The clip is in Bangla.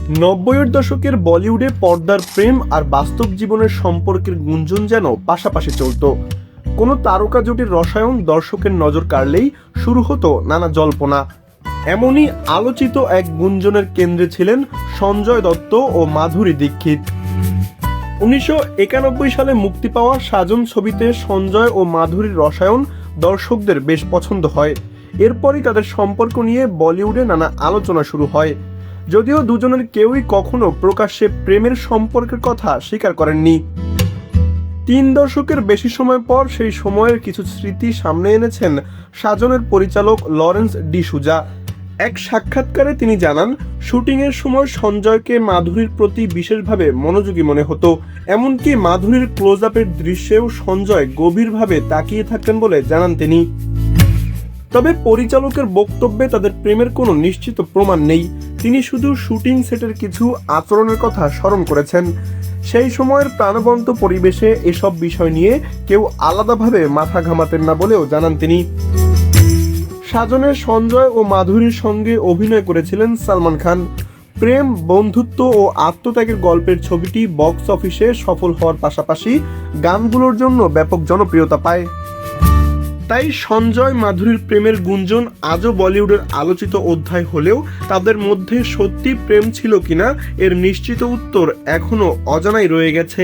নব্বইয়ের দশকের বলিউডে পর্দার প্রেম আর বাস্তব জীবনের সম্পর্কের গুঞ্জন যেন পাশাপাশি চলত। কোনো তারকা জুটির রসায়ন দর্শকের নজর কাড়লেই শুরু হতো নানা জল্পনা। এমনই আলোচিত এক গুঞ্জনের কেন্দ্রে ছিলেন সঞ্জয় দত্ত ও মাধুরী দীক্ষিত। 1991 সালে মুক্তি পাওয়া সাজন ছবিতে সঞ্জয় ও মাধুরীর রসায়ন দর্শকদের বেশ পছন্দ হয়। এরপরই তাদের সম্পর্ক নিয়ে বলিউডে নানা আলোচনা শুরু হয়, যদিও দুজনের কেউই কখনো প্রকাশ্যে প্রেমের সম্পর্কের কথা স্বীকার করেননি। 3 দশকের বেশি সময় পর সেই সময়ের কিছু স্মৃতি সামনে এনেছেন সাজনের পরিচালক লরেন্স ডিসুজা। এক সাক্ষাৎকারে তিনি জানান, শুটিংয়ের সময় সঞ্জয়কে মাধুরীর প্রতি বিশেষভাবে মনোযোগী মনে হতো। এমনকি মাধুরীর ক্লোজ আপের দৃশ্যেও সঞ্জয় গভীরভাবে তাকিয়ে থাকতেন বলে জানান তিনি। তবে পরিচালকের বক্তব্যে তাদের প্রেমের কোনো নিশ্চিত প্রমাণ নেই। তিনি শুধু শুটিং সেটের কিছু আচরণের কথা স্মরণ করেছেন। সেই সময়ের প্রাণবন্ত পরিবেশে এসব বিষয় নিয়ে কেউ আলাদাভাবে মাথা ঘামাতেন না বলেও জানান তিনি। সাজনে সঞ্জয় ও মাধুরীর সঙ্গে অভিনয় করেছিলেন সালমান খান। প্রেম, বন্ধুত্ব ও আত্মত্যাগের গল্পের ছবিটি বক্স অফিসে সফল হওয়ার পাশাপাশি গানগুলোর জন্য ব্যাপক জনপ্রিয়তা পায়। তাই সঞ্জয় মাধুরীর প্রেমের গুঞ্জন আজও বলিউডের আলোচিত অধ্যায় হলেও তাদের মধ্যে সত্যি প্রেম ছিল কিনা এর নিশ্চিত উত্তর এখনো অজানাই রয়ে গেছে।